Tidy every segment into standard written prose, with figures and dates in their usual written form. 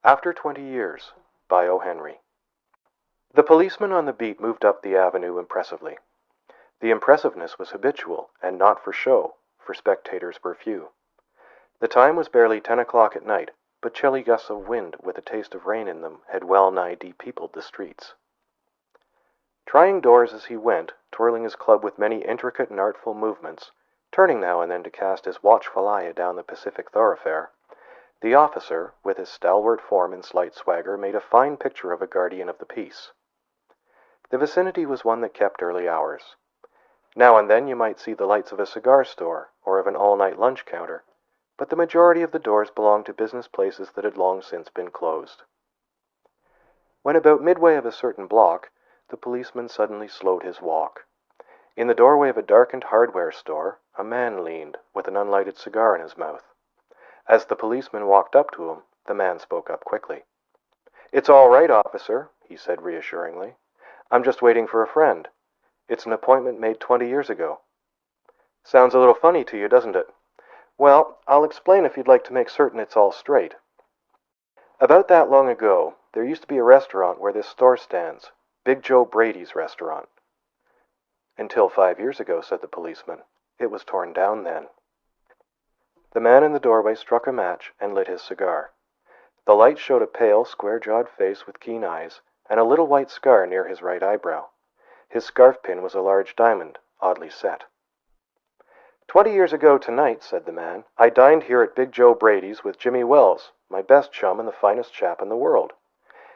After 20 Years by O. Henry. The policeman on the beat moved up the avenue impressively. The impressiveness was habitual and not for show, for spectators were few. The time was barely 10 o'clock at night, but chilly gusts of wind with a taste of rain in them had well-nigh depeopled the streets. Trying doors as he went, twirling his club with many intricate and artful movements, turning now and then to cast his watchful eye down the Pacific thoroughfare, the officer, with his stalwart form and slight swagger, made a fine picture of a guardian of the peace. The vicinity was one that kept early hours. Now and then you might see the lights of a cigar store or of an all-night lunch counter, but the majority of the doors belonged to business places that had long since been closed. When about midway of a certain block, the policeman suddenly slowed his walk. In the doorway of a darkened hardware store, a man leaned, with an unlighted cigar in his mouth. As the policeman walked up to him, the man spoke up quickly. "It's all right, officer," he said reassuringly. "I'm just waiting for a friend. It's an appointment made 20 years ago. Sounds a little funny to you, doesn't it? Well, I'll explain if you'd like to make certain it's all straight. About that long ago, there used to be a restaurant where this store stands, Big Joe Brady's restaurant." "Until 5 years ago," said the policeman. "It was torn down then." The man in the doorway struck a match and lit his cigar. The light showed a pale, square-jawed face with keen eyes, and a little white scar near his right eyebrow. His scarf pin was a large diamond, oddly set. 20 years ago tonight," said the man, "I dined here at Big Joe Brady's with Jimmy Wells, my best chum and the finest chap in the world.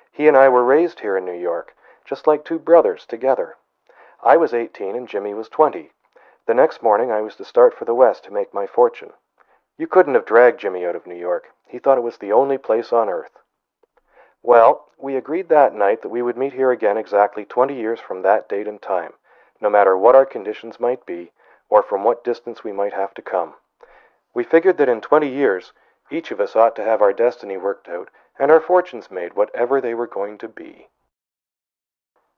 He and I were raised here in New York, just like two brothers together. I was 18 and Jimmy was 20. The next morning I was to start for the West to make my fortune. You couldn't have dragged Jimmy out of New York. He thought it was the only place on earth. Well, we agreed that night that we would meet here again exactly 20 years from that date and time, no matter what our conditions might be, or from what distance we might have to come. We figured that in 20 years, each of us ought to have our destiny worked out and our fortunes made, whatever they were going to be."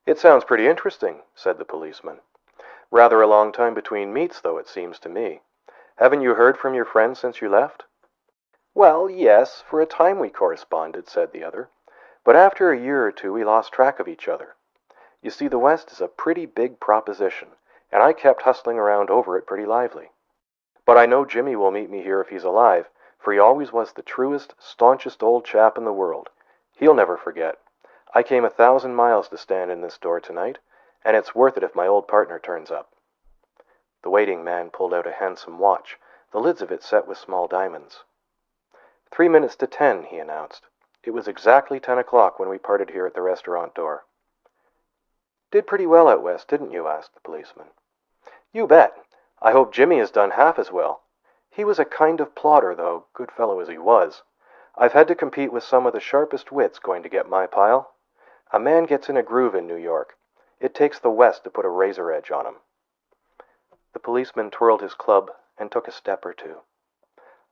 "It sounds pretty interesting," said the policeman. "Rather a long time between meets, though, it seems to me. Haven't you heard from your friend since you left?" "Well, yes, for a time we corresponded," said the other. "But after a year or two we lost track of each other. You see, the West is a pretty big proposition, and I kept hustling around over it pretty lively. But I know Jimmy will meet me here if he's alive, for he always was the truest, staunchest old chap in the world. He'll never forget. I came 1,000 miles to stand in this door tonight, and it's worth it if my old partner turns up." The waiting man pulled out a handsome watch, the lids of it set with small diamonds. 3 minutes to 10, he announced. It was exactly 10 o'clock when we parted here at the restaurant door. "Did pretty well out West, didn't you?" asked the policeman. "You bet. I hope Jimmy has done half as well. He was a kind of plodder, though, good fellow as he was. I've had to compete with some of the sharpest wits going to get my pile. A man gets in a groove in New York. It takes the West to put a razor edge on him." The policeman twirled his club and took a step or two.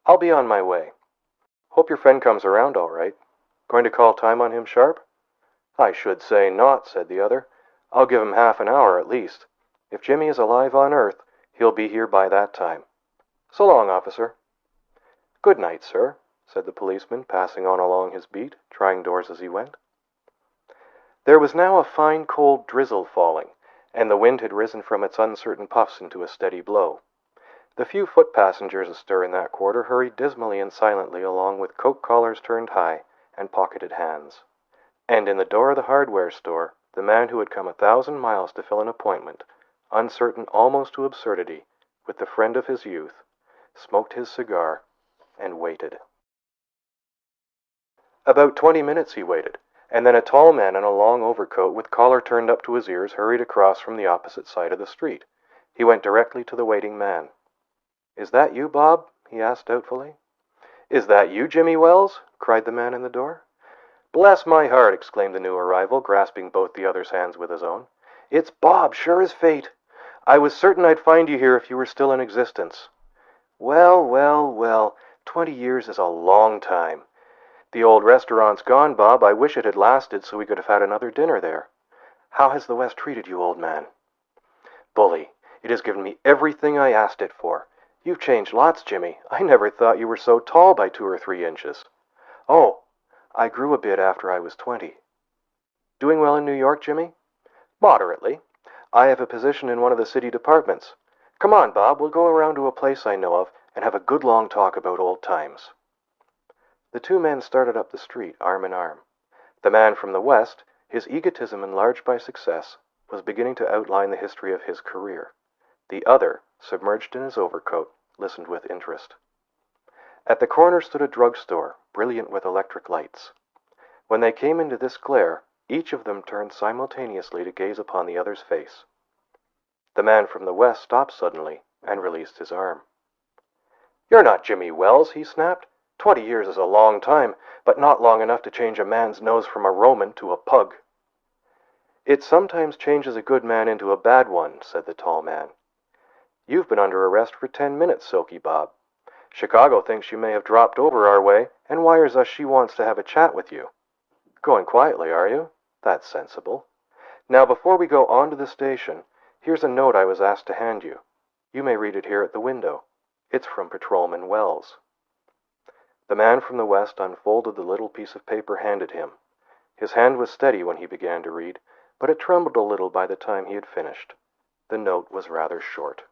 "I'll be on my way. Hope your friend comes around all right. Going to call time on him sharp?" "I should say not," said the other. "I'll give him half an hour at least. If Jimmy is alive on Earth, he'll be here by that time. So long, officer." "Good night, sir," said the policeman, passing on along his beat, trying doors as he went. There was now a fine cold drizzle falling, and the wind had risen from its uncertain puffs into a steady blow. The few foot passengers astir in that quarter hurried dismally and silently along with coat collars turned high and pocketed hands. And in the door of the hardware store, the man who had come 1,000 miles to fill an appointment, uncertain almost to absurdity, with the friend of his youth, smoked his cigar and waited. About 20 minutes he waited, and then a tall man in a long overcoat with collar turned up to his ears hurried across from the opposite side of the street. He went directly to the waiting man. "Is that you, Bob?" he asked doubtfully. "Is that you, Jimmy Wells?" cried the man in the door. "Bless my heart!" exclaimed the new arrival, grasping both the other's hands with his own. "It's Bob, sure as fate. I was certain I'd find you here if you were still in existence. Well, well, well, 20 years is a long time. The old restaurant's gone, Bob. I wish it had lasted so we could have had another dinner there. How has the West treated you, old man? Bully. It has given me everything I asked it for. You've changed lots, Jimmy. I never thought you were so tall by 2 or 3 inches. Oh, I grew a bit after I was 20. Doing well in New York, Jimmy? Moderately. I have a position in one of the city departments. Come on, Bob, we'll go around to a place I know of and have a good long talk about old times. The two men started up the street, arm in arm. The man from the West, his egotism enlarged by success, was beginning to outline the history of his career. The other, submerged in his overcoat, listened with interest. At the corner stood a drugstore, brilliant with electric lights. When they came into this glare, each of them turned simultaneously to gaze upon the other's face. The man from the West stopped suddenly and released his arm. "You're not Jimmy Wells," he snapped. 20 years is a long time, but not long enough to change a man's nose from a Roman to a pug." "It sometimes changes a good man into a bad one," said the tall man. "You've been under arrest for 10 minutes, Silky Bob. Chicago thinks you may have dropped over our way and wires us she wants to have a chat with you. Going quietly, are you? That's sensible. Now, before we go on to the station, here's a note I was asked to hand you. You may read it here at the window. It's from Patrolman Wells." The man from the West unfolded the little piece of paper handed him. His hand was steady when he began to read, but it trembled a little by the time he had finished. The note was rather short.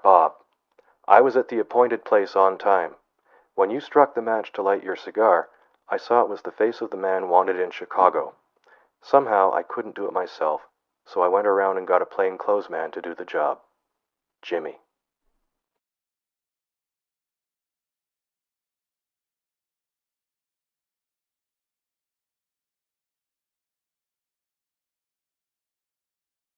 "Bob, I was at the appointed place on time. When you struck the match to light your cigar, I saw it was the face of the man wanted in Chicago. Somehow I couldn't do it myself, so I went around and got a plainclothes man to do the job. Jimmy."